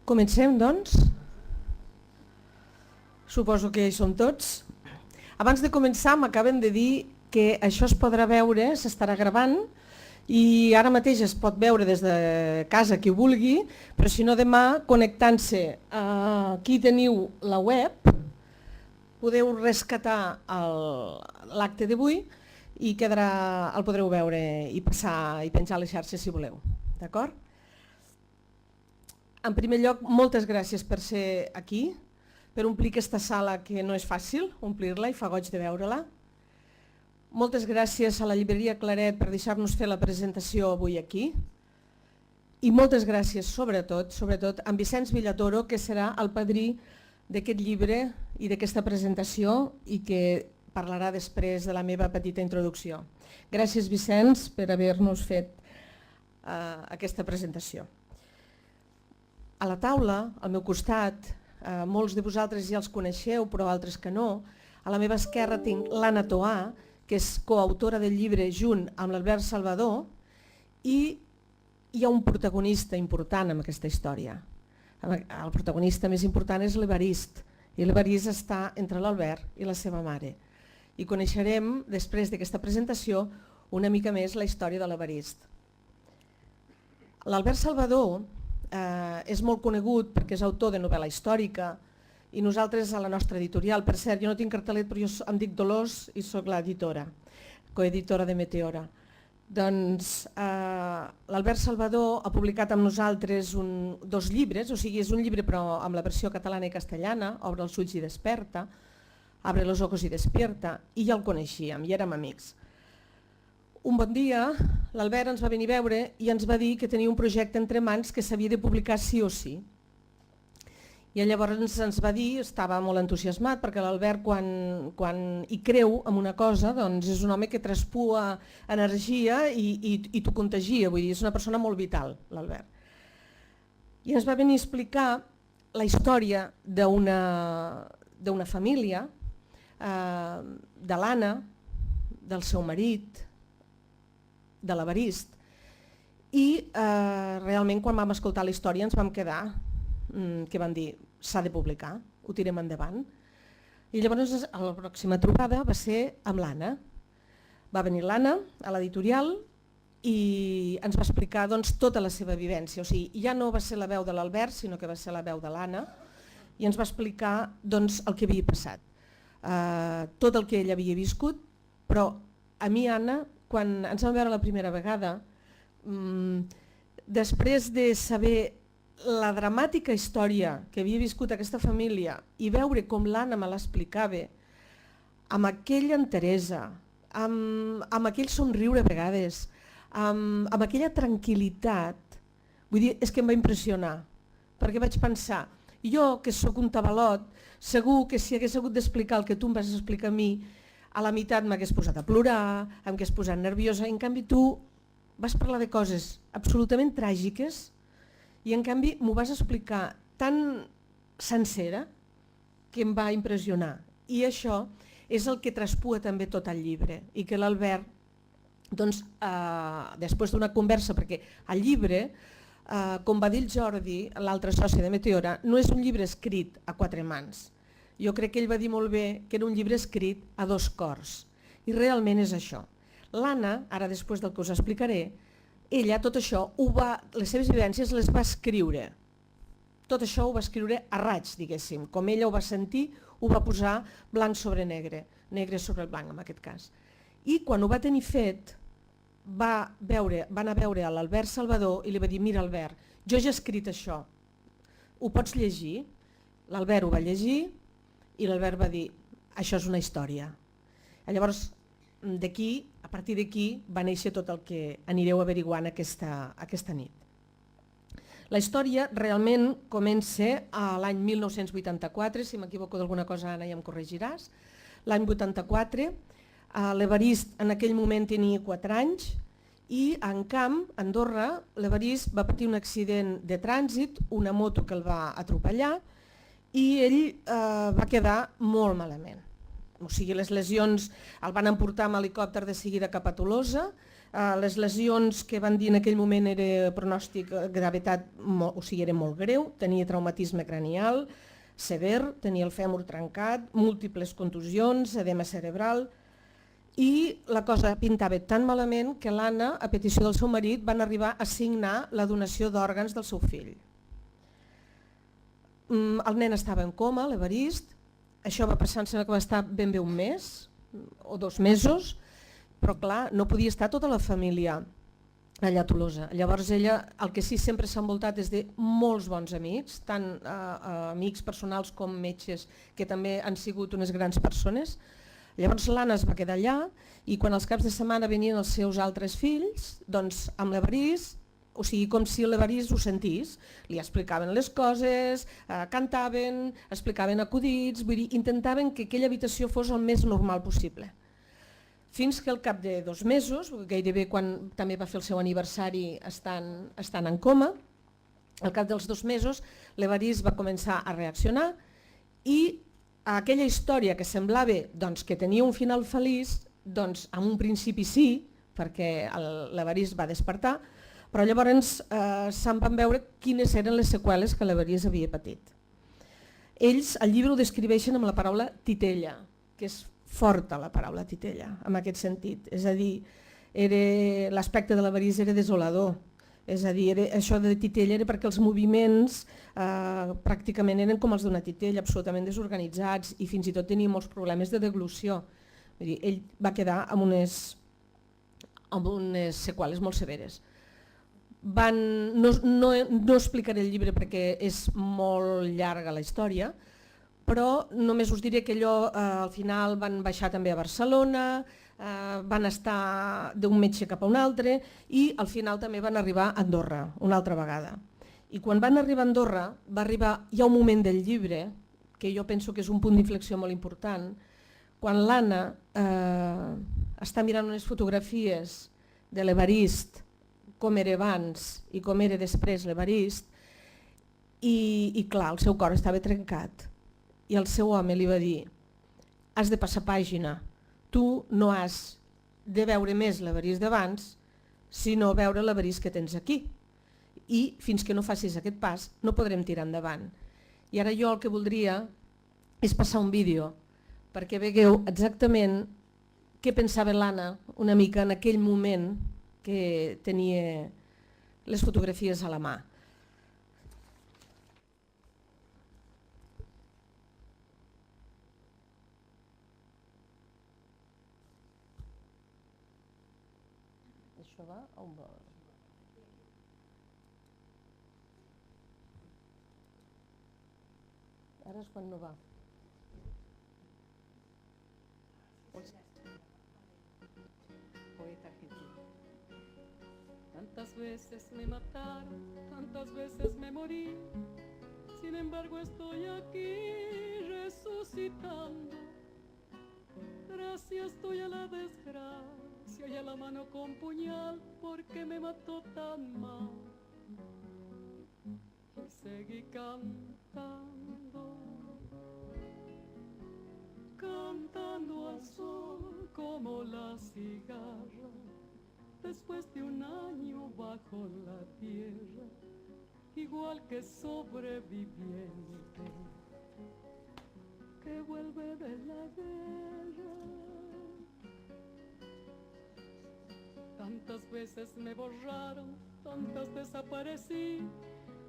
Comencem, doncs. Suposo que hi som tots. Abans de començar m'acaben de dir que això es podrà veure, s'estarà gravant i ara mateix es pot veure des de casa qui ho vulgui, però si no demà connectant-se aquí teniu la web, podeu rescatar l'acte d'avui i el podreu veure i passar i penjar a les xarxes si voleu. D'acord? En primer lloc, moltes gràcies per ser aquí, per omplir aquesta sala que no és fàcil omplir-la i fa goig de veure-la. Moltes gràcies a la llibreria Claret per deixar-nos fer la presentació avui aquí. I moltes gràcies, sobretot, a en Vicenç Villatoro, que serà el padrí d'aquest llibre i d'aquesta presentació i que parlarà després de la meva petita introducció. Gràcies, Vicenç, per haver-nos fet aquesta presentació. A la taula, al meu costat, molts de vosaltres ja els coneixeu, però altres que no. A la meva esquerra tinc l'Anna Toà, que és coautora del llibre junt amb l'Albert Salvador, i hi ha un protagonista important en aquesta història. El protagonista més important és l'Evarist, i l'Evarist està entre l'Albert i la seva mare. I coneixerem, després d'aquesta presentació, una mica més la història de l'Evarist. L'Albert Salvador és molt conegut perquè és autor de novel·la històrica i nosaltres a la nostra editorial, per cert, jo no tinc cartelet però jo em dic Dolors i soc l'editora, coeditora de Meteora. Doncs l'Albert Salvador ha publicat amb nosaltres dos llibres, o sigui és un llibre però amb la versió catalana i castellana, Obre els ulls i desperta, Abre los ojos i despierta, i ja el coneixíem i érem amics. Un bon dia l'Albert ens va venir a veure i ens va dir que tenia un projecte entre mans que s'havia de publicar sí o sí. I llavors ens va dir, estava molt entusiasmat perquè l'Albert quan hi creu en una cosa doncs és un home que traspua energia i t'ho contagia, vull dir, és una persona molt vital l'Albert. I ens va venir a explicar la història d'una família, de l'Anna, del seu marit, de l'Evarist, i realment quan vam escoltar la història ens vam quedar, que van dir s'ha de publicar, ho tirem endavant. I llavors la pròxima trobada va ser amb l'Anna. Va venir l'Anna a l'editorial i ens va explicar doncs, tota la seva vivència, o sigui, ja no va ser la veu de l'Albert sinó que va ser la veu de l'Anna i ens va explicar doncs, el que havia passat, tot el que ella havia viscut, però a mi, Anna, quan ens vam veure la primera vegada, després de saber la dramàtica història que havia viscut aquesta família i veure com l'Anna me l'explicava, amb aquella enteresa, amb aquell somriure a vegades, amb aquella tranquil·litat, vull dir, és que em va impressionar, perquè vaig pensar, jo que sóc un tabalot, segur que si hagués hagut d'explicar el que tu em vas explicar a mi, a la meitat m'hagués posat a plorar, m'hagués posat nerviosa, en canvi tu vas parlar de coses absolutament tràgiques i en canvi m'ho vas explicar tan sencera que em va impressionar. I això és el que traspua també tot el llibre i que l'Albert, doncs, després d'una conversa, perquè el llibre, com va dir el Jordi, l'altre soci de Meteora, no és un llibre escrit a quatre mans. Jo crec que ell va dir molt bé que era un llibre escrit a dos cors i realment és això. L'Anna, ara després del que us explicaré, ella tot això, les seves vivències les va escriure. Tot això ho va escriure a raig, diguéssim, com ella ho va sentir, ho va posar blanc sobre negre, negre sobre blanc en aquest cas. I quan ho va tenir fet, va anar a veure a l'Albert Salvador i li va dir, mira Albert, jo ja he escrit això, ho pots llegir? L'Albert ho va llegir i l'Albert va dir, això és una història. Llavors, a partir d'aquí va néixer tot el que anireu averiguant aquesta nit. La història realment comença a l'any 1984, si m'equivoco d'alguna cosa Anna ja em corregiràs, l'any 84, l'Evarist en aquell moment tenia 4 anys i en Camp, a Andorra, l'Evarist va patir un accident de trànsit, una moto que el va atropellar i ell va quedar molt malament. O sigui, les lesions el van emportar amb helicòpter de seguida cap a Tolosa, Les lesions que van dir en aquell moment era pronòstic gravetat, o sigui, era molt greu, tenia traumatisme cranial sever, tenia el fèmur trencat, múltiples contusions, edema cerebral, i la cosa pintava tan malament que l'Anna, a petició del seu marit, van arribar a signar la donació d'òrgans del seu fill. El nen estava en coma, l'Evarist, això va passar, em sembla que va estar ben bé un mes o 2 mesos, però clar, no podia estar tota la família allà a Tolosa. Llavors ella, el que sí sempre s'ha envoltat és de molts bons amics, tant amics personals com metges, que també han sigut unes grans persones. Llavors l'Anna es va quedar allà i quan els caps de setmana venien els seus altres fills, doncs amb l'Evarist, o sigui, com si l'Evarist ho sentís, li explicaven les coses, cantaven, explicaven acudits, vull dir, intentaven que aquella habitació fos el més normal possible. Fins que al cap de 2 mesos, gairebé quan també va fer el seu aniversari estant en coma, al cap dels 2 mesos l'Evarist va començar a reaccionar i aquella història que semblava doncs, que tenia un final feliç, doncs en un principi sí, perquè l'Evarist va despertar, però llavors se'n van veure quines eren les seqüeles que l'Evarist havia patit. Ells al llibre ho descriveixen amb la paraula titella, que és forta la paraula titella, en aquest sentit. És a dir, l'aspecte de l'Evarist era desolador. És a dir, això de titella era perquè els moviments pràcticament eren com els d'una titella, absolutament desorganitzats i fins i tot tenia molts problemes de deglució. Vull dir, ell va quedar amb unes seqüeles molt severes. No explicaré el llibre perquè és molt llarga la història, però només us diré que allò al final van baixar també a Barcelona, van estar d'un metge cap a un altre i al final també van arribar a Andorra una altra vegada. I quan van arribar a Andorra hi ha un moment del llibre que jo penso que és un punt d'inflexió molt important, quan l'Anna està mirant unes fotografies de l'Evarist, com era abans i com era després l'Evarist, i clar, el seu cor estava trencat. I el seu home li va dir: has de passar pàgina, tu no has de veure més l'Evarist d'abans, sinó veure l'Evarist que tens aquí. I fins que no facis aquest pas no podrem tirar endavant. I ara jo el que voldria és passar un vídeo perquè vegueu exactament què pensava l'Anna una mica en aquell moment que tenia les fotografies a la mà. Això va on va? Ara és quan no va. Poeta argentino. Tantas veces me mataron, tantas veces me morí, sin embargo estoy aquí resucitando. Gracias estoy a la desgracia y a la mano con puñal, porque me mató tan mal. Y seguí cantando, cantando al sol como la cigarra, después de un año bajo la tierra, igual que sobreviviente que vuelve de la guerra. Tantas veces me borraron, tantas desaparecí,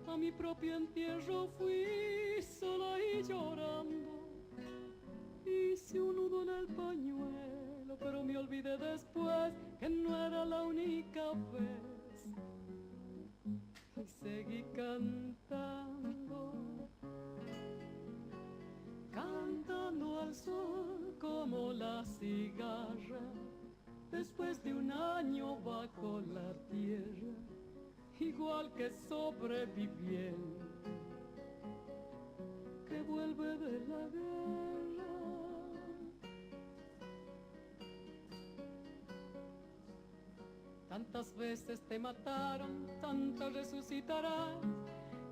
a mi propio entierro fui sola y llorando. Hice un nudo en el pañuelo, pero me olvidé después que no era la única vez. Y seguí cantando, cantando al sol como la cigarra, después de un año bajo la tierra, igual que sobreviviente que vuelve de la guerra. Tantas veces te mataron, tantas resucitarás,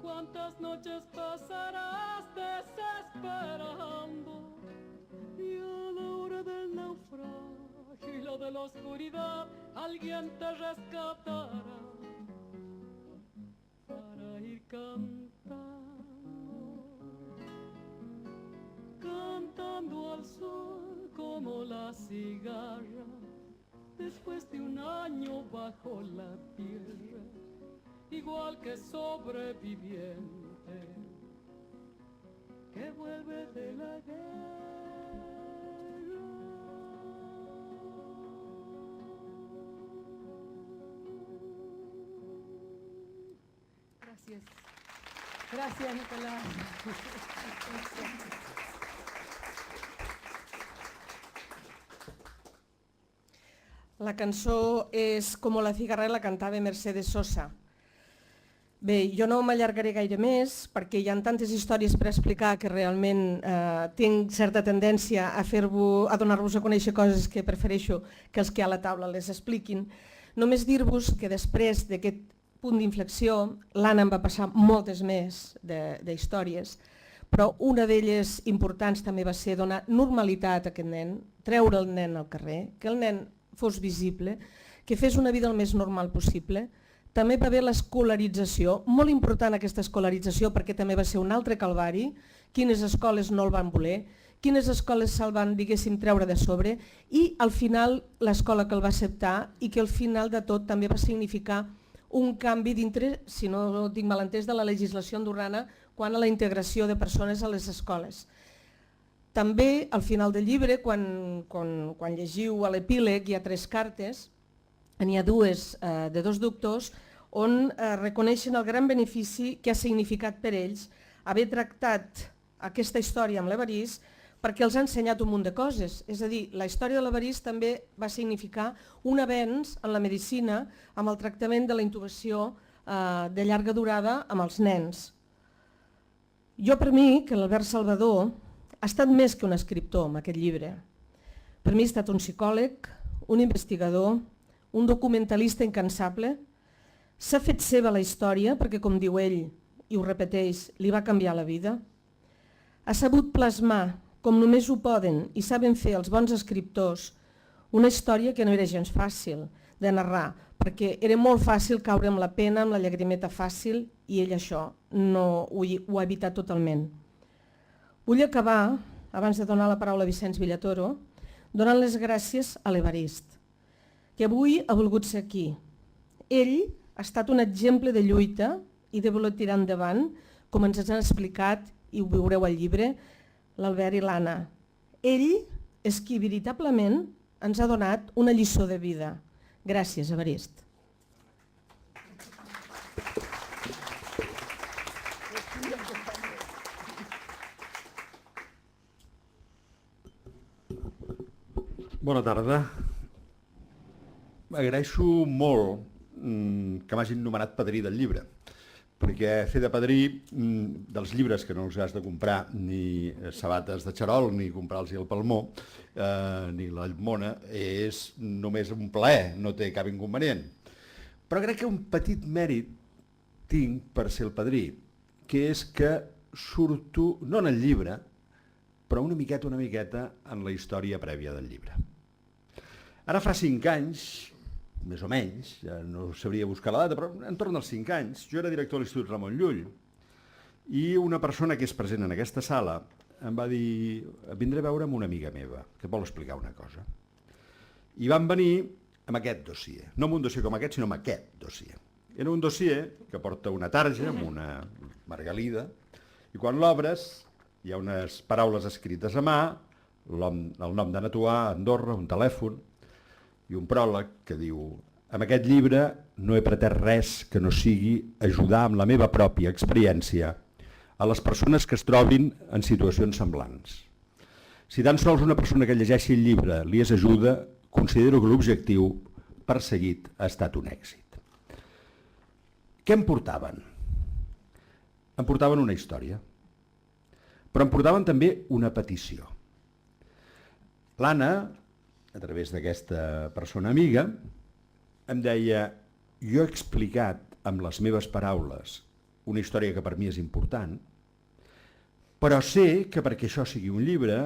cuántas noches pasarás desesperando. Y a la hora del naufragio y lo de la oscuridad alguien te rescatará para ir cantando al sol como la cigarra después de un año bajo la tierra, igual que sobreviviente que vuelve de la guerra. Gracias. Gracias, Nicolás. La cançó és Com la cigarra, la cantava Mercedes Sosa. Bé, jo no m'allargaré gaire més perquè hi ha tantes històries per explicar que realment tinc certa tendència a donar-vos a conèixer coses que prefereixo que els que a la taula les expliquin. Només dir-vos que després d'aquest punt d'inflexió l'Anna em va passar moltes més d'històries, però una d'elles importants també va ser donar normalitat a aquest nen, treure el nen al carrer, que el nen fos visible, que fes una vida el més normal possible. També va haver l'escolarització, molt important aquesta escolarització perquè també va ser un altre calvari, quines escoles no el van voler, quines escoles se'l van, diguéssim, treure de sobre i al final l'escola que el va acceptar i que al final de tot també va significar un canvi dintre, si no tinc mal entès, de la legislació andorrana quant a la integració de persones a les escoles. També al final del llibre, quan llegiu a l'epíleg, hi ha 3 cartes, n'hi ha 2 de 2 doctors on reconeixen el gran benefici que ha significat per ells haver tractat aquesta història amb l'Evarist perquè els ha ensenyat un munt de coses. És a dir, la història de l'Evarist també va significar un avenç en la medicina amb el tractament de la intubació de llarga durada amb els nens. Jo per mi, que l'Albert Salvador ha estat més que un escriptor amb aquest llibre. Per mi ha estat un psicòleg, un investigador, un documentalista incansable. S'ha fet seva la història perquè, com diu ell, i ho repeteix, li va canviar la vida. Ha sabut plasmar, com només ho poden i saben fer els bons escriptors, una història que no era gens fàcil de narrar, perquè era molt fàcil caure amb la pena, amb la llagrimeta fàcil, i ell això no ho ha evitat totalment. Vull acabar, abans de donar la paraula a Vicenç Villatoro, donant les gràcies a l'Evarist, que avui ha volgut ser aquí. Ell ha estat un exemple de lluita i de voler tirar endavant, com ens han explicat, i ho veureu al llibre, l'Albert i l'Anna. Ell és qui veritablement ens ha donat una lliçó de vida. Gràcies, Evarist. Bona tarda. Agraeixo molt que m'hagin nomenat padrí del llibre, perquè fer de padrí dels llibres que no els has de comprar ni sabates de xarol, ni comprar-los el palmó, ni la llimona, és només un plaer, no té cap inconvenient. Però crec que un petit mèrit tinc per ser el padrí, que és que surto, no en el llibre, però una miqueta en la història prèvia del llibre. Ara fa 5 anys, més o menys, ja no sabria buscar la data, però entorn als 5 anys, jo era director de l'Institut Ramon Llull i una persona que és present en aquesta sala em va dir: vindré a veure amb una amiga meva, que vol explicar una cosa. I van venir amb aquest dossier, no amb un dossier com aquest, sinó amb aquest dossier. Era un dossier que porta una tarja amb una margalida i quan l'obres hi ha unes paraules escrites a mà, el nom de Natuà, Andorra, un telèfon i un pròleg que diu: amb aquest llibre no he pretès res que no sigui ajudar amb la meva pròpia experiència a les persones que es trobin en situacions semblants. Si tan sols una persona que llegeixi el llibre li és ajuda, considero que l'objectiu perseguit ha estat un èxit. Què em portaven? Em portaven una història, però em portaven també una petició. L'Anna, a través d'aquesta persona amiga, em deia: jo he explicat amb les meves paraules una història que per mi és important, però sé que perquè això sigui un llibre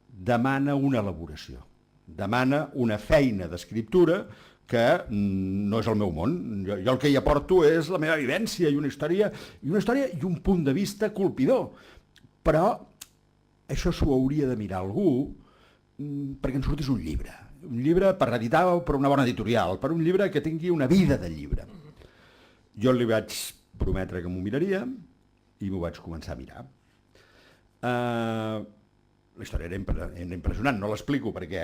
demana una elaboració, demana una feina d'escriptura que no és el meu món. Jo el que hi aporto és la meva vivència i una història i un punt de vista colpidor. Però això s'ho hauria de mirar algú perquè en sortís un llibre per editar o per una bona editorial, per un llibre que tingui una vida de llibre. Jo li vaig prometre que m'ho miraria i m'ho vaig començar a mirar. La història era impressionant, no l'explico perquè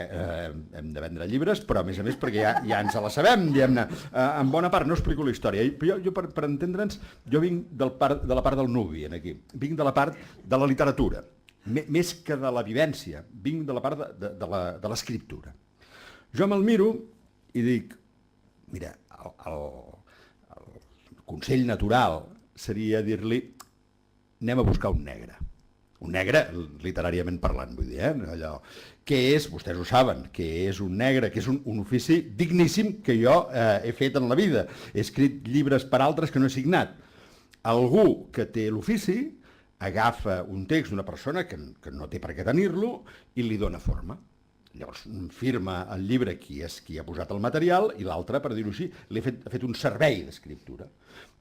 hem de vendre llibres, però a més perquè ja ens la sabem, diguem-ne. En bona part no explico la història, però jo per entendre'ns, jo vinc de la part del nuvi, aquí. Vinc de la part de la literatura, més que de la vivència, vinc de la part de l'escriptura. Jo me'l miro i dic, mira, el consell natural seria dir-li anem a buscar un negre, literàriament parlant, vull dir, allò, que és, vostès ho saben, que és un negre, que és un ofici digníssim que jo he fet en la vida. He escrit llibres per altres que no he signat. Algú que té l'ofici agafa un text d'una persona que no té per què tenir-lo i li dona forma. Llavors firma el llibre qui ha posat el material i l'altre, per dir-ho així, ha fet un servei d'escriptura.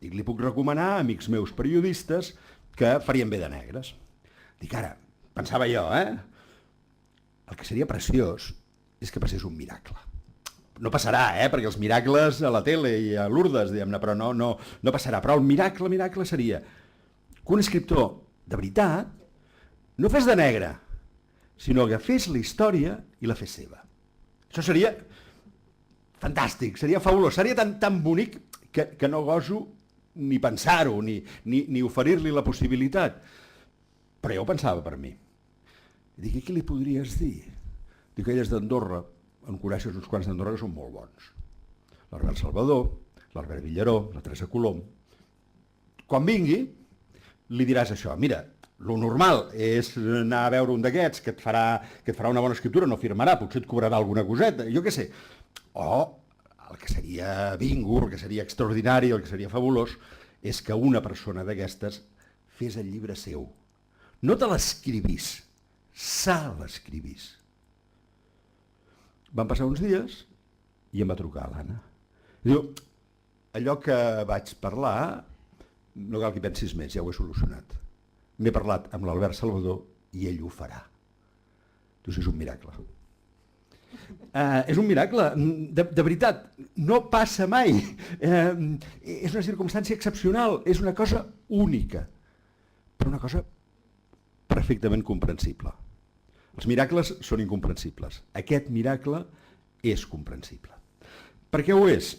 Dic, li puc recomanar a amics meus periodistes que farien bé de negres. Dic, ara, pensava jo, el que seria preciós és que passés un miracle. No passarà, perquè els miracles a la tele i a Lourdes, diguem-ne, però no passarà. Però el miracle seria que un escriptor de veritat no fes de negre, sinó que fes la història i la fes seva. Això seria fantàstic, seria fabulós, seria tan bonic que no goso ni pensar-ho, ni oferir-li la possibilitat. Però jo ho pensava per mi. Dic, què li podries dir? Dic, ell és d'Andorra, en coneixes uns quants d'Andorra que són molt bons. L'Albert Salvador, l'Albert Villaró, la Teresa Colom. Quan vingui, li diràs això, mira, lo normal és anar a veure un d'aquests que et farà una bona escriptura, no firmarà, potser et cobrarà alguna coseta, jo què sé. O el que seria bingo, el que seria extraordinari, el que seria fabulós, és que una persona d'aquestes fes el llibre seu. No te l'escrivís, se l'escrivís. Van passar uns dies i em va trucar l'Anna. Diu, allò que vaig parlar, no cal que hi pensis més, ja ho he solucionat. M'he parlat amb l'Albert Salvador i ell ho farà. Diu, és un miracle. És un miracle, de veritat, no passa mai. És una circumstància excepcional, és una cosa única, però una cosa perfectament comprensible. Els miracles són incomprensibles. Aquest miracle és comprensible. Per què ho és?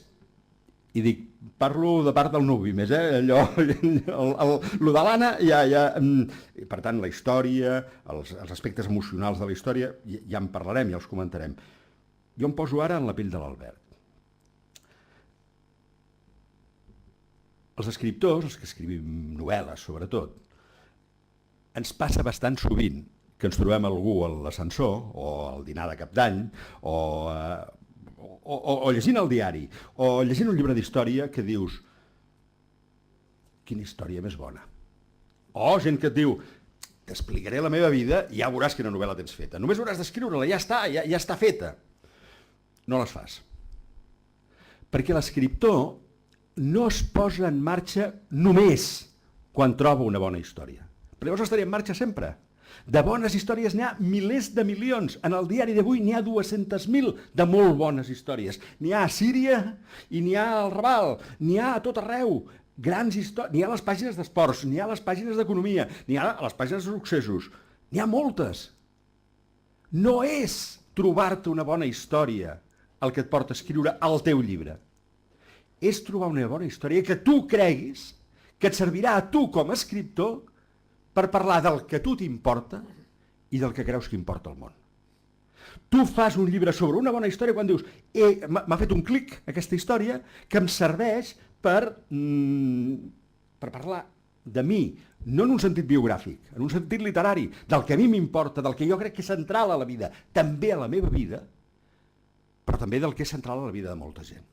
I dic, parlo de part del nuvi més, allò, lo de l'Anna, per tant, la història, els aspectes emocionals de la història, ja en parlarem, ja els comentarem. Jo em poso ara en la pell de l'Albert. Els escriptors, els que escrivim novel·les sobretot, ens passa bastant sovint que ens trobem algú a l'ascensor o al dinar de cap d'any o llegint el diari o llegint un llibre d'història que dius quina història més bona. O gent que et diu t'explicaré la meva vida i ja veuràs quina novel·la tens feta. Només hauràs d'escriure-la, ja està feta. No les fas. Perquè l'escriptor no es posa en marxa només quan troba una bona història. Però llavors estaria en marxa sempre. De bones històries n'hi ha milers de milions. En el diari d'avui n'hi ha 200.000 de molt bones històries. N'hi ha a Síria i n'hi ha al Raval, n'hi ha a tot arreu. Grans històries, n'hi ha a les pàgines d'esports, n'hi ha a les pàgines d'economia, n'hi ha a les pàgines de successos. N'hi ha moltes. No és trobar-te una bona història el que et porta a escriure el teu llibre. És trobar una bona història que tu creguis que et servirà a tu com a escriptor per parlar del que a tu t'importa i del que creus que importa al món. Tu fas un llibre sobre una bona història quan dius m'ha fet un clic aquesta història que em serveix per parlar de mi, no en un sentit biogràfic, en un sentit literari, del que a mi m'importa, del que jo crec que és central a la vida, també a la meva vida, però també del que és central a la vida de molta gent.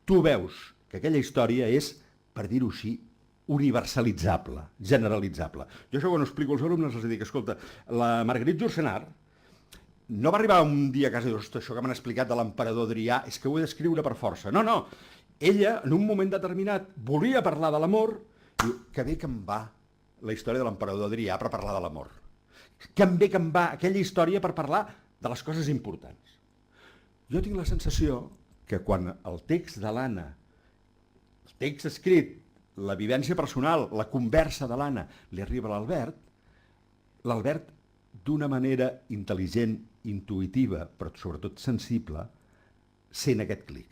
Tu veus que aquella història és, per dir-ho així, universalitzable, generalitzable. Jo això quan ho explico als alumnes els dic, escolta, la Marguerite Yourcenar no va arribar un dia a casa i dir, ostres, això que m'han explicat de l'emperador Adrià és que ho he d'escriure per força. No, no. Ella, en un moment determinat, volia parlar de l'amor, i diu, que bé que em va la història de l'emperador Adrià per parlar de l'amor. Que bé que em va aquella història per parlar de les coses importants. Jo tinc la sensació que quan el text de l'Anna, el text escrit, la vivència personal, la conversa de l'Anna, li arriba a l'Albert, l'Albert, d'una manera intel·ligent, intuïtiva, però sobretot sensible, sent aquest clic.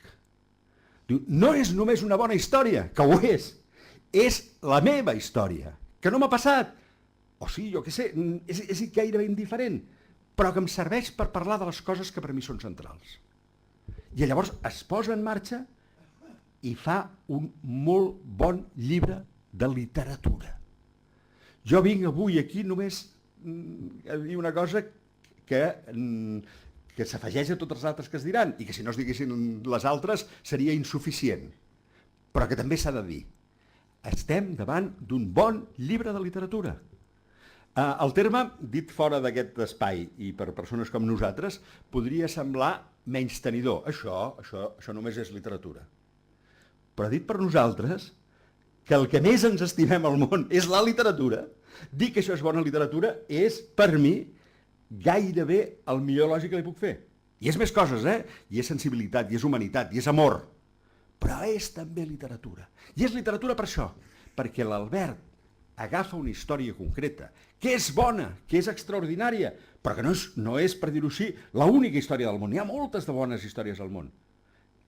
Diu, no és només una bona història, que ho és la meva història, que no m'ha passat, o sí, jo què sé, és gairebé indiferent, però que em serveix per parlar de les coses que per mi són centrals. I llavors es posa en marxa i fa un molt bon llibre de literatura. Jo vinc avui aquí només a dir una cosa que s'afegeix a totes les altres que es diran i que si no es diguessin les altres seria insuficient, però que també s'ha de dir. Estem davant d'un bon llibre de literatura. El terme, dit fora d'aquest espai i per persones com nosaltres, podria semblar menystenidor. Això només és literatura. Però dit per nosaltres, que el que més ens estimem al món és la literatura, dir que això és bona literatura és, per mi, gairebé el millor elogio que li puc fer. I és més coses, I és sensibilitat, i és humanitat, i és amor. Però és també literatura. I és literatura per això, perquè l'Albert agafa una història concreta, que és bona, que és extraordinària, però que no és, per dir-ho així, l'única història del món. Hi ha moltes de bones històries al món.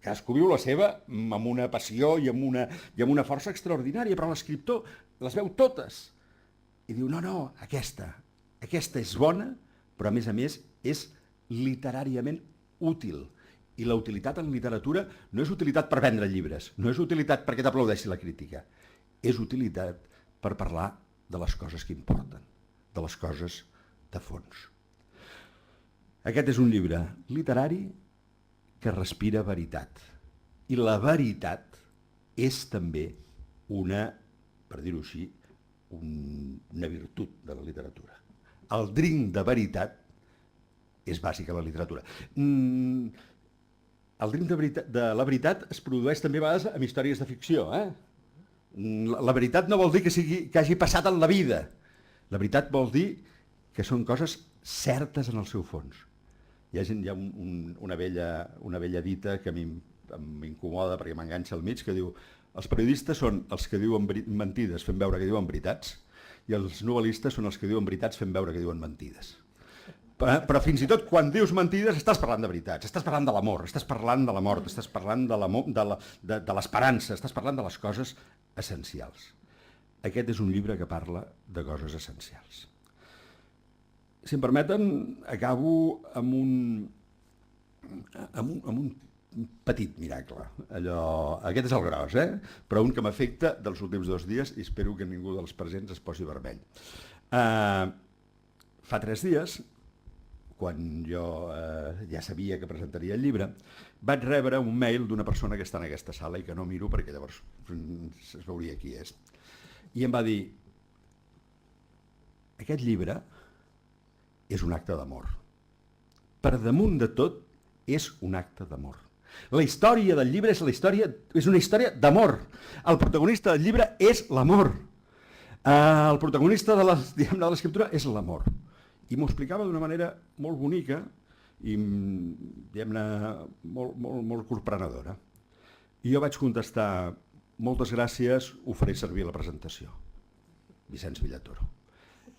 Cadascú viu la seva amb una passió i amb una força extraordinària, però l'escriptor les veu totes. I diu, no, aquesta és bona, però a més és literàriament útil. I la utilitat en literatura no és utilitat per vendre llibres, no és utilitat perquè t'aplaudeixi la crítica, és utilitat per parlar de les coses que importen, de les coses de fons. Aquest és un llibre literari que respira veritat. I la veritat és també una, per dir-ho així, una virtut de la literatura. El drink de veritat és bàsic a la literatura. El drink de la veritat es produeix també a vegades amb històries de ficció. La veritat no vol dir que hagi passat en la vida. La veritat vol dir que són coses certes en el seu fons. Hi ha una vella dita que a mi m'incomoda perquè m'enganxa al mig, que diu els periodistes són els que diuen mentides fent veure que diuen veritats i els novel·listes són els que diuen veritats fent veure que diuen mentides. Però fins i tot quan dius mentides estàs parlant de veritats, estàs parlant de l'amor, estàs parlant de la mort, estàs parlant de l'esperança, estàs parlant de les coses essencials. Aquest és un llibre que parla de coses essencials. Si em permeten, acabo amb un petit miracle. Aquest és el gros, però un que m'afecta dels últims 2 dies i espero que ningú dels presents es posi vermell. Fa 3 dies, quan jo ja sabia que presentaria el llibre, vaig rebre un mail d'una persona que està en aquesta sala i que no miro perquè llavors es veuria qui és. I em va dir, aquest llibre és un acte d'amor. Per damunt de tot, és un acte d'amor. La història del llibre és una història d'amor. El protagonista del llibre és l'amor. El protagonista de l'escriptura és l'amor. I m'ho explicava d'una manera molt bonica i molt corprenedora. I jo vaig contestar, moltes gràcies, ho faré servir a la presentació. Vicenç Villatoro.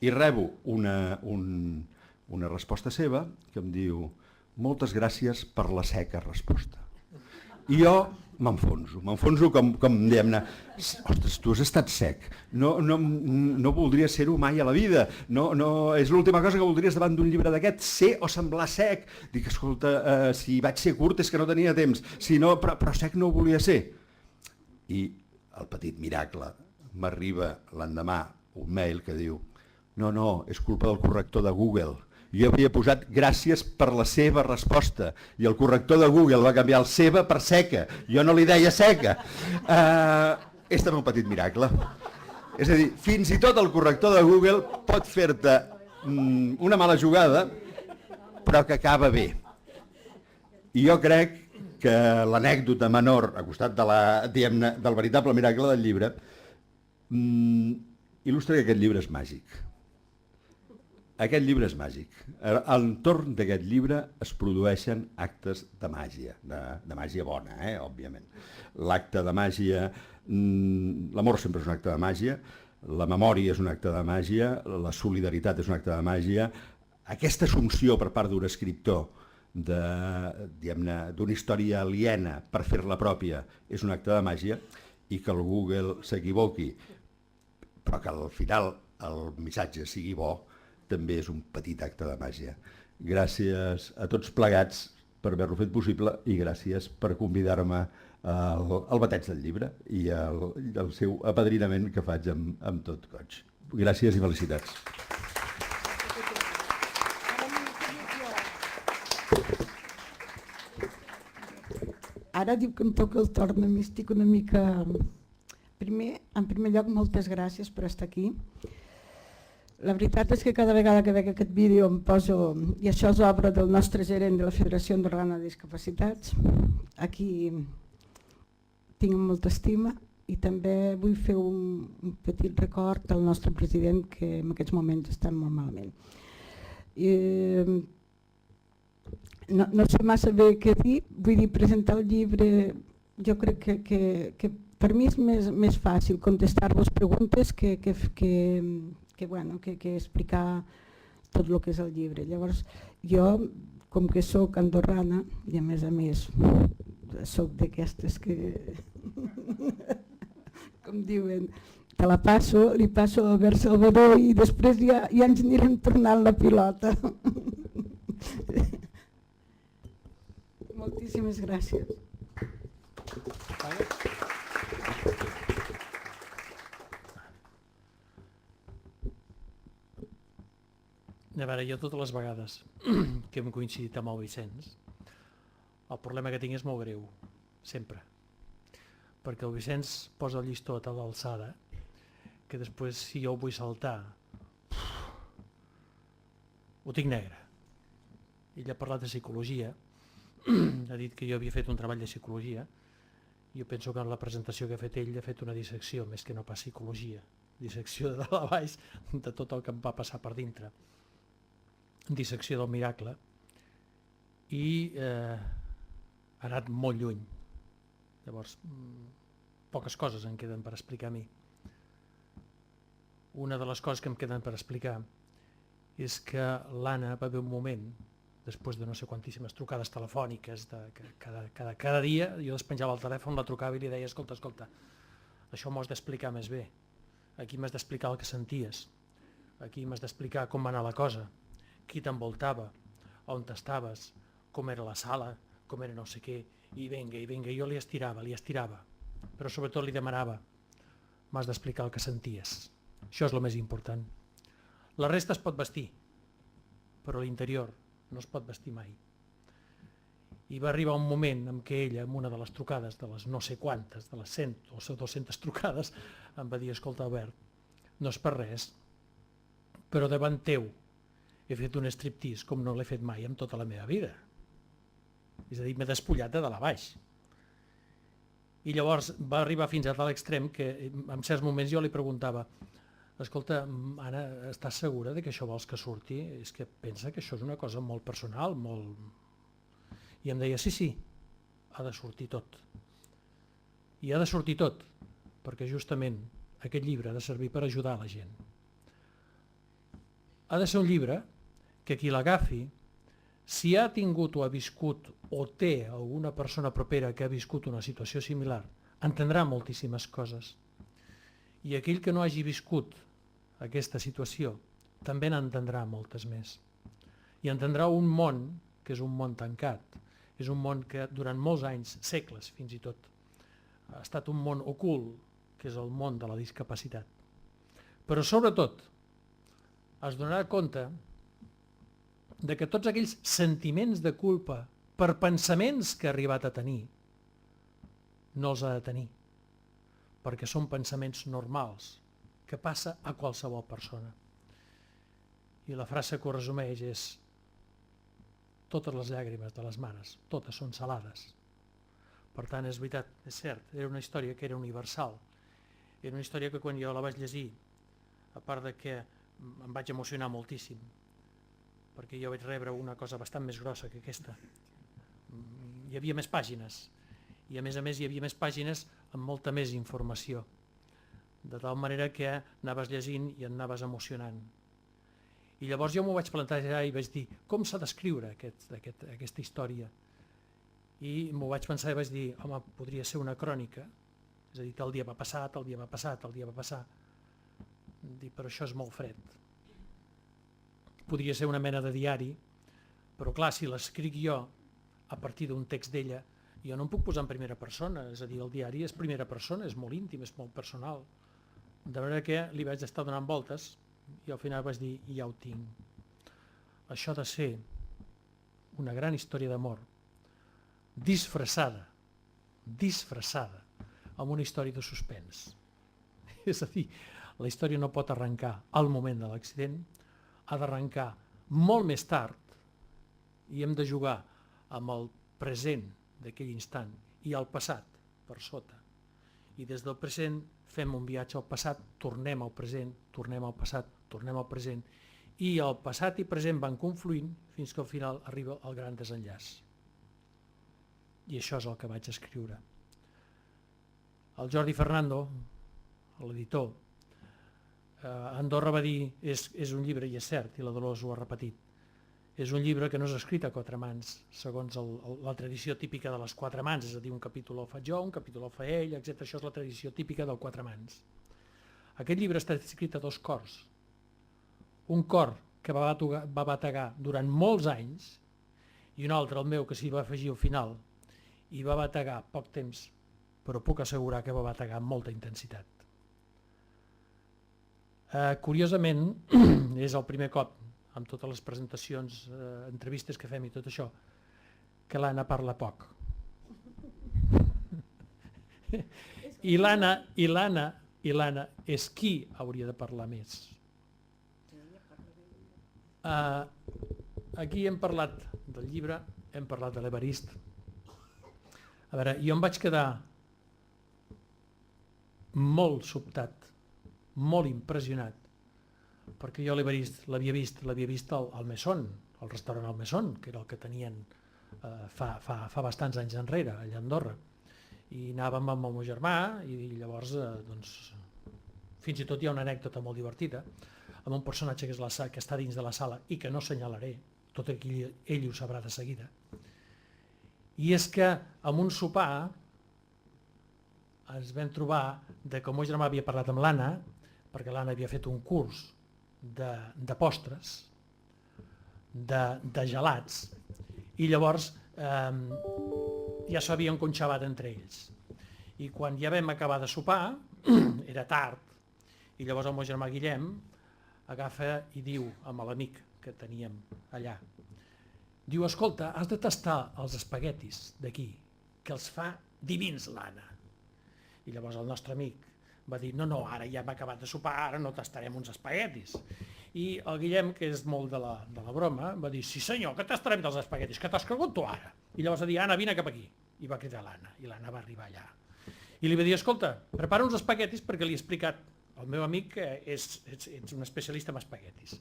I rebo una resposta seva que em diu, moltes gràcies per la seca resposta. I jo m'enfonso com diguem-ne, ostres, tu has estat sec, no voldria ser-ho mai a la vida, és l'última cosa que voldries davant d'un llibre d'aquest, ser o semblar sec. Dic, escolta, si vaig ser curt és que no tenia temps, però sec no ho volia ser. I el petit miracle, m'arriba l'endemà un mail que diu, no, és culpa del corrector de Google. Jo havia posat gràcies per la seva resposta i el corrector de Google va canviar el seva per seca. Jo no li deia seca. És també un petit miracle. És a dir, fins i tot el corrector de Google pot fer-te una mala jugada però que acaba bé. I jo crec que l'anècdota menor, a costat del veritable miracle del llibre, il·lustra que aquest llibre és màgic. Aquest llibre és màgic. A l'entorn d'aquest llibre es produeixen actes de màgia, de màgia bona, òbviament. L'acte de màgia, l'amor sempre és un acte de màgia, la memòria és un acte de màgia, la solidaritat és un acte de màgia, aquesta assumpció per part d'un escriptor d'una història aliena per fer-la pròpia és un acte de màgia, i que el Google s'equivoqui, però que al final el missatge sigui bo, també és un petit acte de màgia. Gràcies a tots plegats per haver-lo fet possible i gràcies per convidar-me al bateig del llibre i al seu apadrinament que faig amb tot goig. Gràcies i felicitats. Ara diu que em toca el torn, a mi estic una mica... En primer lloc, moltes gràcies per estar aquí. La veritat és que cada vegada que veig aquest vídeo em poso, i això és obra del nostre gerent de la Federació Andorrana de Discapacitats, aquí tinc molta estima, i també vull fer un petit record al nostre president, que en aquests moments està molt malament. No sé massa bé què dir, vull dir, presentar el llibre, jo crec que per mi és més fàcil contestar-vos preguntes que explicar tot el que és el llibre. Llavors, jo, com que soc andorrana, i a més soc d'aquestes que, com diuen, te la passo, li passo a Albert Salvador i després ja ens anirem tornant la pilota. Moltíssimes gràcies. A veure, jo totes les vegades que hem coincidit amb el Vicenç, el problema que tinc és molt greu, sempre. Perquè el Vicenç posa el llistó a tal alçada que després, si jo ho vull saltar, ho tinc negre. Ell ha parlat de psicologia, ha dit que jo havia fet un treball de psicologia, i jo penso que en la presentació que ha fet ell ha fet una dissecció, més que no pas psicologia, dissecció de dalt a baix de tot el que em va passar per dintre. Dissecció del miracle, i ha anat molt lluny. Llavors, poques coses em queden per explicar a mi. Una de les coses que em queden per explicar és que l'Anna va haver un moment, després de no sé quantíssimes trucades telefòniques, cada dia jo despenjava el telèfon, la trucava i li deia escolta, això m'ho has d'explicar més bé, aquí m'has d'explicar el que senties, aquí m'has d'explicar com va anar la cosa, qui t'envoltava, on estaves, com era la sala, com era no sé què, i vinga, jo li estirava, però sobretot li demanava, m'has d'explicar el que senties. Això és el més important. La resta es pot vestir, però l'interior no es pot vestir mai. I va arribar un moment en què ella, en una de les trucades, de les no sé quantes, de les 100 o 200 trucades, em va dir, escolta Albert, no és per res, però davant teu he fet un striptease com no l'he fet mai en tota la meva vida. És a dir, m'he despullat de dalt a baix. I llavors va arribar fins a tal extrem que en certs moments jo li preguntava, escolta, Anna, estàs segura que això vols que surti? És que pensa que això és una cosa molt personal, molt... I em deia, sí, ha de sortir tot. I ha de sortir tot, perquè justament aquest llibre ha de servir per ajudar la gent. Ha de ser un llibre que qui l'agafi, si ha tingut o ha viscut o té alguna persona propera que ha viscut una situació similar, entendrà moltíssimes coses. I aquell que no hagi viscut aquesta situació també n'entendrà moltes més. I entendrà un món que és un món tancat, és un món que durant molts anys, segles fins i tot, ha estat un món ocult, que és el món de la discapacitat. Però sobretot es donarà compte de que tots aquells sentiments de culpa per pensaments que ha arribat a tenir no els ha de tenir, perquè són pensaments normals, que passa a qualsevol persona. I la frase que ho resumeix és totes les llàgrimes de les mares, totes són salades. Per tant, és veritat, és cert, era una història que era universal. Era una història que quan jo la vaig llegir, a part de que em vaig emocionar moltíssim, perquè jo vaig rebre una cosa bastant més grossa que aquesta. Hi havia més pàgines, i a més hi havia més pàgines amb molta més informació, de tal manera que anaves llegint i et anaves emocionant. I llavors jo m'ho vaig plantejar i vaig dir, com s'ha d'escriure aquesta història? I m'ho vaig pensar i vaig dir, home, podria ser una crònica, és a dir, tal dia va passar, tal dia va passar, tal dia va passar. Però això és molt fred. Podria ser una mena de diari, però clar, si l'escric jo a partir d'un text d'ella, jo no em puc posar en primera persona, és a dir, el diari és primera persona, és molt íntim, és molt personal. De manera que li vaig estar donant voltes i al final vaig dir, ja ho tinc. Això ha de ser una gran història d'amor, disfressada, amb una història de suspens. És a dir, la història no pot arrencar al moment de l'accident, ha d'arrencar molt més tard i hem de jugar amb el present d'aquell instant i el passat per sota. I des del present fem un viatge al passat, tornem al present, tornem al passat, tornem al present, i el passat i present van confluint fins que al final arriba el gran desenllaç. I això és el que vaig escriure. El Jordi Fernando, l'editor, a Andorra va dir, és un llibre, i és cert, i la Dolors ho ha repetit, és un llibre que no és escrit a quatre mans, segons la tradició típica de les quatre mans, és a dir, un capítol el faig jo, un capítol el fa ell, etc. Això és la tradició típica del quatre mans. Aquest llibre està escrit a dos cors. Un cor que va bategar durant molts anys i un altre, el meu, que s'hi va afegir al final, i va bategar poc temps, però puc assegurar que va bategar amb molta intensitat. Curiosament, és el primer cop, amb totes les presentacions, entrevistes que fem i tot això, que l'Anna parla poc. I l'Anna és qui hauria de parlar més. Aquí hem parlat del llibre, hem parlat de l'Evarist. A veure, jo em vaig quedar molt sobtat, molt impressionat, perquè jo l'Evarist l'havia vist al Mesón, al restaurant al Mesón, que era el que tenien fa bastants anys enrere, allà a Andorra. I anàvem amb el meu germà i llavors, fins i tot hi ha una anècdota molt divertida, amb un personatge que està dins de la sala i que no assenyalaré, tot aquí ell ho sabrà de seguida. I és que en un sopar ens vam trobar que el meu germà havia parlat amb l'Anna, perquè l'Anna havia fet un curs de postres, de gelats, i llavors ja s'havien conxavat entre ells. I quan ja vam acabar de sopar, era tard, i llavors el meu germà Guillem agafa i diu amb l'amic que teníem allà, diu, escolta, has de tastar els espaguetis d'aquí, que els fa divins l'Anna. I llavors el nostre amic va dir, no, ara ja hem acabat de sopar, ara no tastarem uns espaguetis. I el Guillem, que és molt de la broma, va dir, sí senyor, que tastarem dels espaguetis, que t'has cregut tu ara? I llavors va dir, Anna, vine cap aquí. I va cridar l'Anna, i l'Anna va arribar allà. I li va dir, escolta, prepara uns espaguetis perquè li he explicat al meu amic que ets un especialista en espaguetis.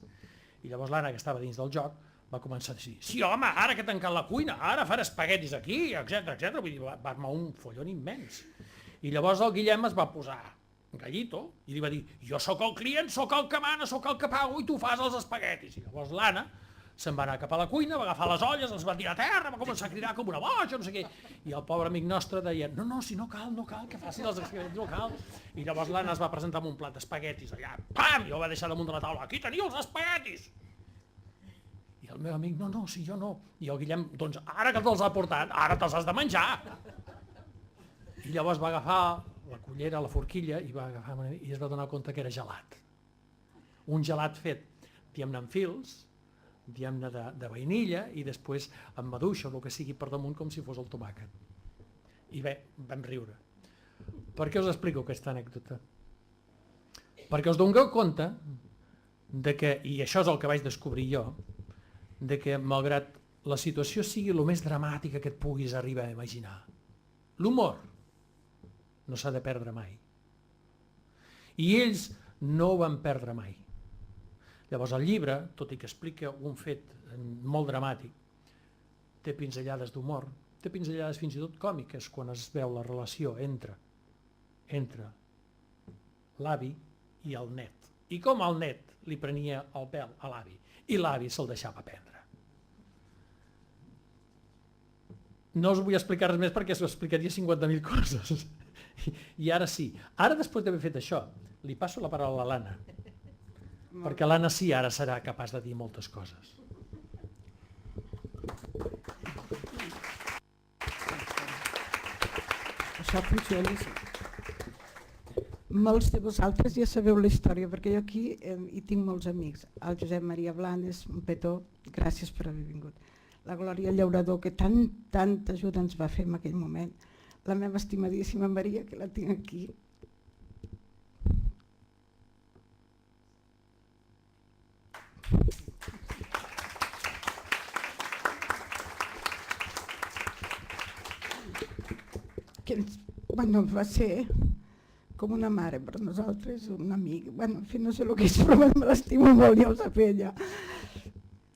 I llavors l'Anna, que estava dins del joc, va començar a dir, sí home, ara que he tancat la cuina, ara faré espaguetis aquí, etc. Vull dir, va armar un follon immens. I llavors el Guillem es va posar gallito i li va dir, jo sóc el client, sóc el que mana, sóc el que pago i tu fas els espaguetis. I llavors l'Anna se'n va anar cap a la cuina, va agafar les olles, els va tirar a terra, va començar a cridar com una boja, no sé què. I el pobre amic nostre deia, no, si no cal que faci els espaguetis, no cal. I llavors l'Anna es va presentar amb un plat d'espaguetis allà, pam, i el va deixar damunt de la taula, aquí teniu els espaguetis. I el meu amic, no, si jo no. I el Guillem, doncs ara que te'ls ha portat, ara te'ls has de menjar. I llavors va agafar la cullera, la forquilla, i es va donar compte que era gelat. Un gelat fet, diguem-ne, en fils, diguem-ne, de vainilla, i després amb maduixa o el que sigui per damunt com si fos el tomàquet. I bé, vam riure. Per què us explico aquesta anècdota? Perquè us doneu compte de que, i això és el que vaig descobrir jo, de que malgrat la situació sigui el més dramàtica que et puguis arribar a imaginar. L'humor no s'ha de perdre mai. I ells no ho van perdre mai. Llavors el llibre, tot i que explica un fet molt dramàtic, té pinzellades d'humor, té pinzellades fins i tot còmiques quan es veu la relació entre l'avi i el net. I com el net li prenia el pèl a l'avi i l'avi se'l deixava prendre. No us vull explicar res més perquè s'ho explicaria 50.000 coses. I ara sí. Ara, després d'haver fet això, li passo la paraula a l'Anna. Perquè l'Anna sí, ara serà capaç de dir moltes coses. Això funciona. Molts de vosaltres ja sabeu la història, perquè jo aquí hi tinc molts amics. El Josep Maria Blanes, un petó, gràcies per haver vingut. La Glòria Llaurador, que tanta ajuda ens va fer en aquell moment. La meva estimadíssima Maria, que la tinc aquí. Que va ser com una mare per nosaltres, un amic. En fi, no sé el que és, però me l'estimo molt, ja ho sap ella.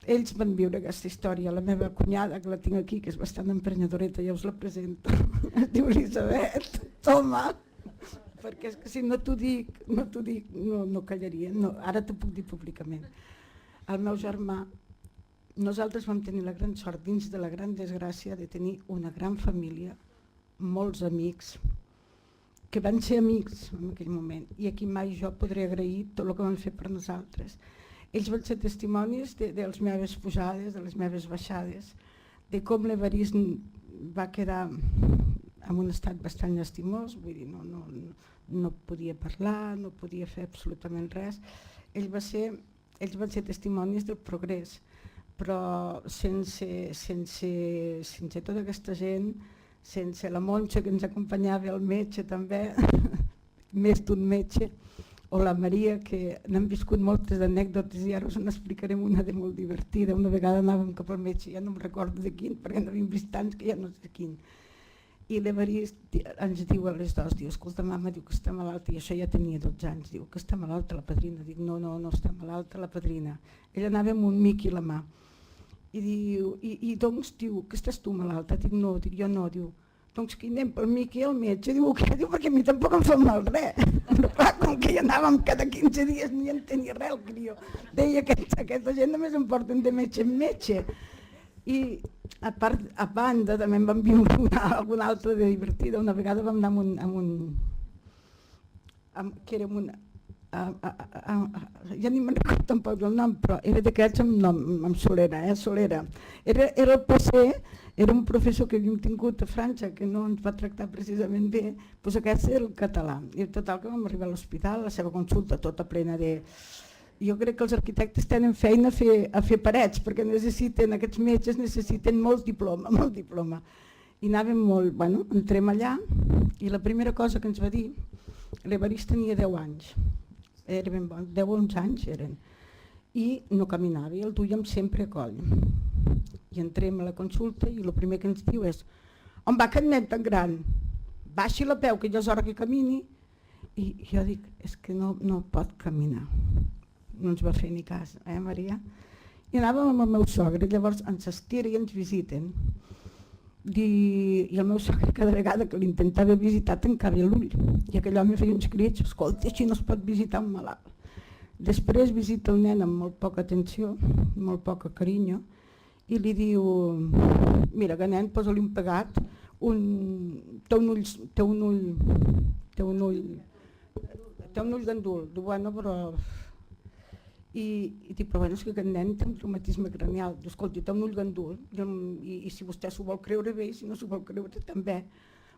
Ells van viure aquesta història. La meva cunyada, que la tinc aquí, que és bastant emprenyadoreta, ja us la presento, es diu Elisabet, toma, perquè és que si no t'ho dic, no callaria, no, ara t'ho puc dir públicament. El meu germà, nosaltres vam tenir la gran sort, dins de la gran desgràcia, de tenir una gran família, molts amics, que van ser amics en aquell moment, i aquí mai jo podré agrair tot el que van fer per nosaltres. Ells van ser testimonis de les meves pujades, de les meves baixades, de com l'Evarist va quedar en un estat bastant llastimós, vull dir, no podia parlar, no podia fer absolutament res. Ells van ser testimonis del progrés, però sense tota aquesta gent, sense la Montse que ens acompanyava, el metge també, més d'un metge, o la Maria, que n'han viscut moltes anècdotes i ara us n'explicarem una de molt divertida. Una vegada anàvem cap al metge, ja no em recordo de quin, perquè n'havíem vist tants que ja no sé quin. I l'Evarist ens diu a les dues, diu, escolta, mama, diu que està malalta, i això ja tenia 12 anys, diu que està malalta la padrina. Dic, no està malalta la padrina. Ella anava amb un miqui a la mà. I diu, i doncs, diu, que estàs tu malalta? Dic, no, dic, jo no, diu, doncs que anem pel miqui al metge. Diu, què? Diu, perquè a mi tampoc em fa mal res. Però clar, com que hi anàvem cada 15 dies ni entenia res el crió. Deia que aquesta gent només em porten de metge en metge. I a banda també em van viure alguna altra de divertida. Una vegada vam anar ja ni me'n recordo tampoc el nom, però era d'aquests amb nom, amb Solera, Solera. Era el PC, era un professor que havíem tingut a França que no ens va tractar precisament bé, doncs aquest era el català. I total que vam arribar a l'hospital, la seva consulta tota plena de... Jo crec que els arquitectes tenen feina a fer parets, perquè aquests metges necessiten molt diploma. I anàvem molt, bueno, entrem allà i la primera cosa que ens va dir, l'Evarist tenia 10 anys, era ben bon, 10 o 11 anys eren, i no caminava i el duíem sempre a coll. I entrem a la consulta i el primer que ens diu és: on va aquest nen tan gran? Baixi la peu, que ja és hora que camini. I jo dic, és que no pot caminar. No ens va fer ni cas, Maria? I anàvem amb el meu sogre, llavors ens estira i ens visiten. I el meu sogre cada vegada que l'intentava visitar tancava l'ull i aquell home feia uns crits: escolta, així no es pot visitar un malalt. Després visita el nen amb molt poca atenció, molt poca carinyo, i li diu: mira, que nen, posa-li un pegat, té un ull gandul. Diu, bueno, però... I dic, però bueno, és que aquest nen té un traumatisme cranial. Diu, escolta, té un ull gandul, i si vostè s'ho vol creure bé, i si no s'ho vol creure també.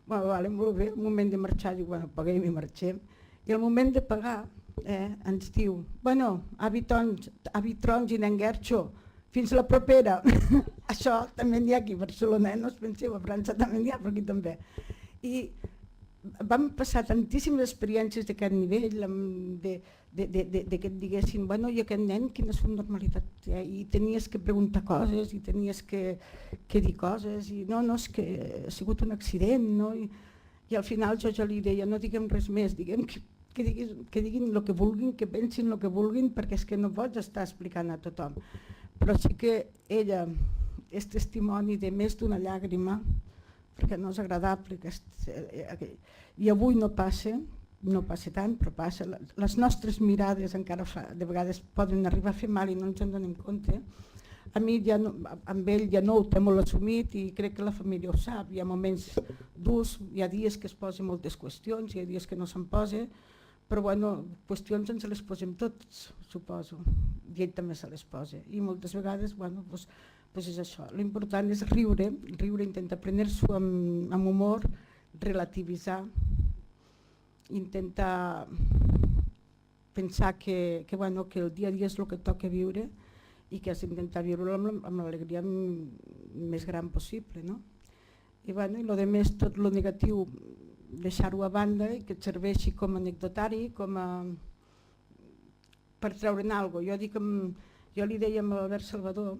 Bueno, vale, molt bé, el moment de marxar, diu, bueno, paguem i marxem. I el moment de pagar ens diu, bueno, avi Trons i nen Guerxo, fins la propera. Això també n'hi ha aquí a Barcelona, no us penseu, a França també n'hi ha, però aquí també. I vam passar tantíssimes experiències d'aquest nivell, que et diguessin, bueno, i aquest nen quina subnormalitat té, i tenies que preguntar coses, i tenies que dir coses, i no, és que ha sigut un accident, no? I al final jo ja li deia, no diguem res més, diguem que diguin el que vulguin, que pensin el que vulguin, perquè és que no pots estar explicant a tothom. Però sí que ella és testimoni de més d'una llàgrima, perquè no és agradable. I avui no passa tant, però passa. Les nostres mirades encara de vegades poden arribar a fer mal i no ens en donem compte. A mi amb ell ja no ho té molt assumit i crec que la família ho sap. Hi ha moments durs, hi ha dies que es posen moltes qüestions, hi ha dies que no se'n posa, però bueno, qüestions ens les posem tots, suposo, i ell també se les posa. I moltes vegades, bueno, doncs és això. L'important és riure, intentar prendre-s'ho amb humor, relativitzar, intentar pensar que el dia a dia és el que toca viure i que has d'intentar viure-ho amb l'alegria més gran possible. No? I el de més, tot el negatiu, deixar-ho a banda i que et serveixi com a anecdotari, per treure'n alguna cosa. Jo li deia a l'Albert Salvador,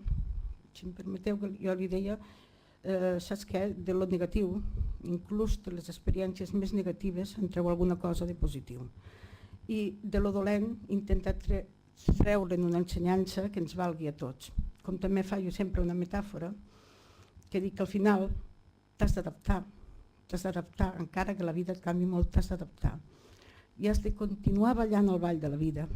si em permeteu, que jo li deia, saps què, de lo negatiu, inclús de les experiències més negatives, en treu alguna cosa de positiu. I de lo dolent, intentar treure'n una ensenyança que ens valgui a tots. Com també fa jo sempre una metàfora, que dic que al final t'has d'adaptar, encara que la vida et canvi molt, t'has d'adaptar. I has de continuar ballant el ball de la vida.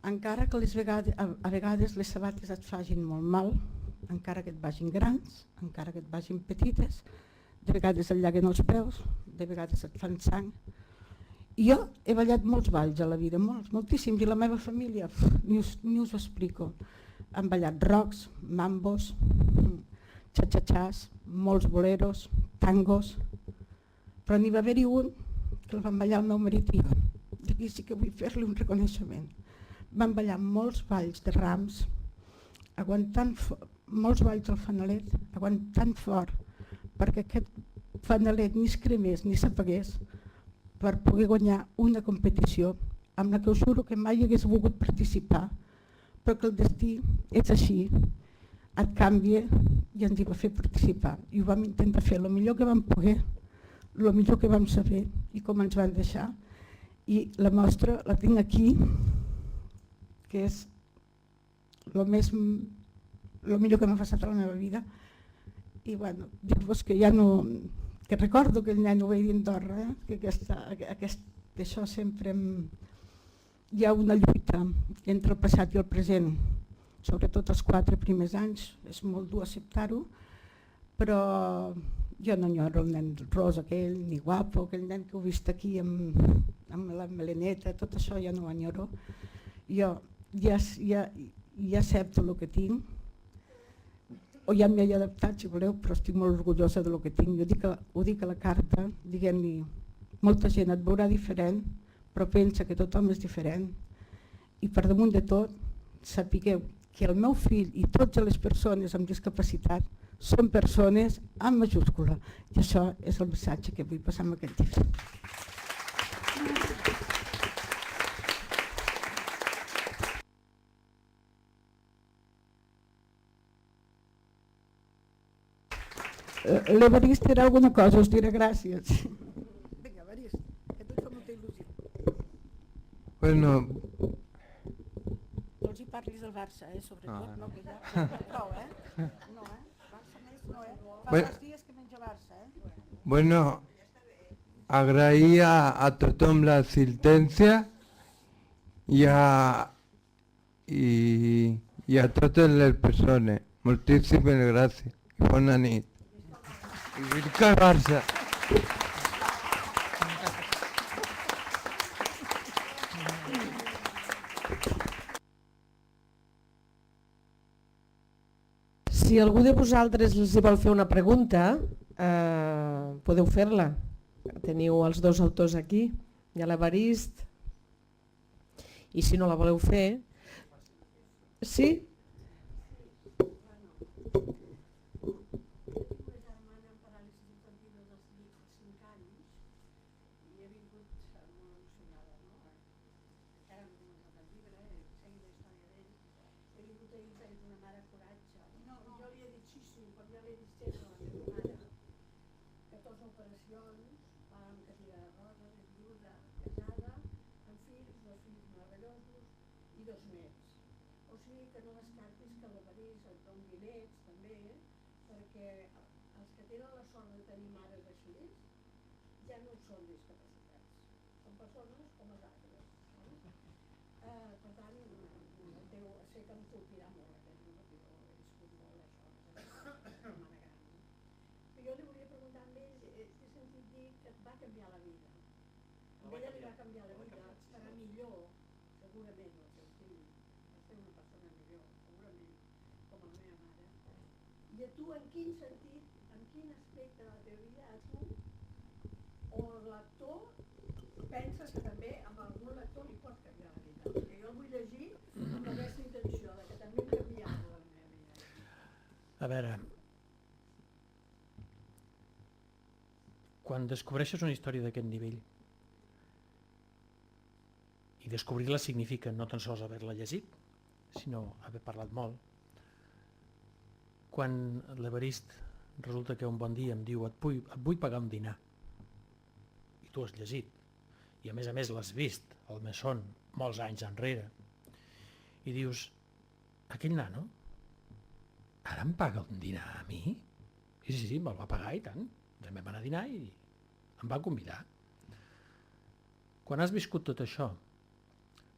Encara que a vegades les sabates et facin molt mal, encara que et vagin grans, encara que et vagin petites, de vegades et llaguen els peus, de vegades et fan sang. Jo he ballat molts balls a la vida, moltíssims, i la meva família, ni us ho explico. Han ballat rocs, mambos, xa-xa-xàs, molts boleros, tangos, però n'hi va haver-hi un que el van ballar el meu marit i jo. I aquí sí que vull fer-li un reconeixement. Van ballar molts balls de rams, aguantant molts balls al fanalet, aguantant fort, perquè aquest fanalet ni es cremés ni s'apagués, per poder guanyar una competició amb la que us juro que mai hagués volgut participar, però que el destí és així, et canvia i ens hi va fer participar. I ho vam intentar fer el millor que vam poder, el millor que vam saber i com ens van deixar. I la mostra la tinc aquí, que és el millor que m'ha passat a la meva vida. I bueno, dir-vos que ja no... que recordo aquell nen ho veia d'Andorra, que això sempre hi ha una lluita entre el passat i el present, sobretot els 4 primers anys, és molt dur acceptar-ho, però jo no enyoro el nen ros aquell, ni guapo, aquell nen que heu vist aquí amb la meleneta, tot això ja no ho enyoro. Jo ja accepto el que tinc, o ja m'hi he adaptat, si voleu, però estic molt orgullosa del que tinc. Ho dic a la carta, diguem-li, molta gent et veurà diferent, però pensa que tothom és diferent. I per damunt de tot, sapigueu que el meu fill i totes les persones amb discapacitat són persones amb majúscula. I això és el missatge que vull passar amb aquest llibre. L'Evarist era alguna cosa, us diré gràcies. Vinga, Evarist, que tu fa molta il·lusió. Bueno... No els hi parlis del Barça, sobretot, no, que ja... Prou, No, Barça més no, Fa 2 dies que menja Barça, Bueno, agrair a tothom la assistència i a totes les persones. Moltíssimes gràcies. Bona nit. I visca el Barça! Si algú de vosaltres els vol fer una pregunta, podeu fer-la. Teniu els 2 autors aquí, hi ha l'Evarist, i si no la voleu fer... Sí? ell tens una mare coratge. Jo li he dit sí, quan ja li he dit sempre a la meva mare, 14 operacions, amb cadira de rodes, és viuda, casada, amb fills, 2 fills meravellosos i 2 nets. O sigui que no descartis que l'Evarist et doni nets també, perquè els que tenen la sort de tenir mares així ja no són discapacitats, són persones com els altres. Per tant, sé que em colpirà molt aquest número, però he viscut molt això, com a gran. Jo li volia preguntar a ell, he sentit dir que et va canviar la vida. A ella li va canviar la vida per a millor, segurament, el seu fill, va ser una persona millor, segurament, com la meva mare. I a tu, en quin sentit, en quin aspecte de la teva vida, a tu, o l'actor, penses que també amb algun lector li pot canviar la vida? Perquè jo el vull llegir amb aquesta intenció, que també em canviava la meva vida. A veure, quan descobreixes una història d'aquest nivell, i descobrir-la significa no tan sols haver-la llegit, sinó haver parlat molt, quan l'Evarist resulta que un bon dia em diu et vull pagar un dinar, i tu has llegit, i a més l'has vist al Mesón molts anys enrere, i dius, aquell nano ara em paga un dinar a mi? I sí, me'l va pagar i tant, vam anar a dinar i em va convidar. Quan has viscut tot això,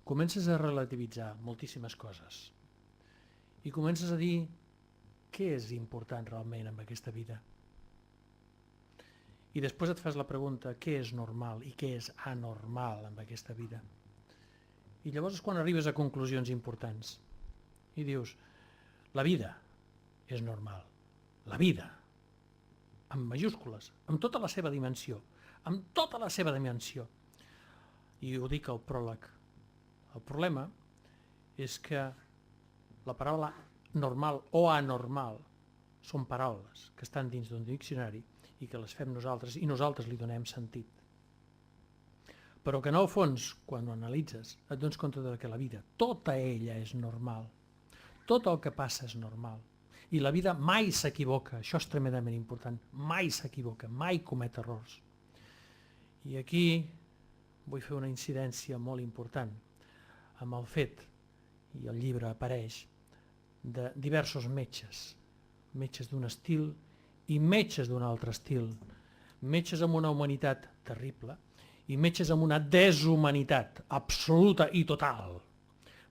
comences a relativitzar moltíssimes coses i comences a dir què és important realment en aquesta vida. I després et fas la pregunta què és normal i què és anormal en aquesta vida. I llavors és quan arribes a conclusions importants i dius, la vida és normal, la vida, amb majúscules, amb tota la seva dimensió, amb tota la seva dimensió. I ho dic al pròleg. El problema és que la paraula normal o anormal són paraules que estan dins d'un diccionari i que les fem nosaltres i nosaltres li donem sentit. Però que en el fons, quan ho analitzes, et dones compte que la vida, tota ella és normal. Tot el que passa és normal. I la vida mai s'equivoca, això és tremendament important, mai s'equivoca, mai comet errors. I aquí vull fer una incidència molt important amb el fet, i el llibre apareix, de diversos metges, metges d'un estil i metges d'un altre estil, metges amb una humanitat terrible i metges amb una deshumanitat absoluta i total.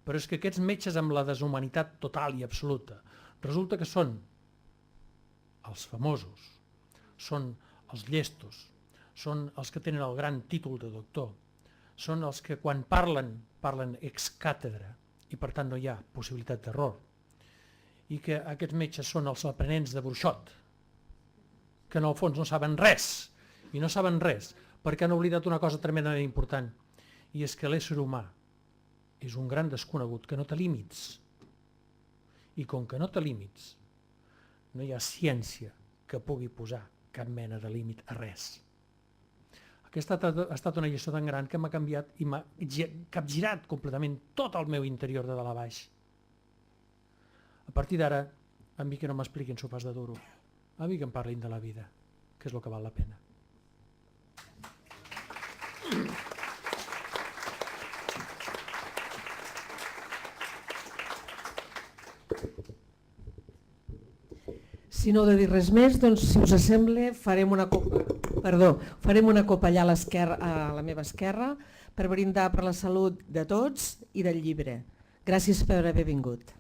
Però és que aquests metges amb la deshumanitat total i absoluta resulta que són els famosos, són els llestos, són els que tenen el gran títol de doctor, són els que quan parlen ex càtedra i per tant no hi ha possibilitat d'error, i que aquests metges són els aprenents de bruixot, que en el fons no saben res, i no saben res perquè han oblidat una cosa tremendament important, i és que l'ésser humà és un gran desconegut que no té límits, i com que no té límits, no hi ha ciència que pugui posar cap mena de límit a res. Aquesta ha estat una lliçó tan gran que m'ha canviat i m'ha capgirat completament tot el meu interior de dalt a baix. A partir d'ara, a mi que no m'expliquin sopars de duro, a mi que em parlin de la vida, que és el que val la pena. Si no heu de dir res més, doncs, si us sembla, farem una copa allà a la meva esquerra per brindar per la salut de tots i del llibre. Gràcies per haver vingut.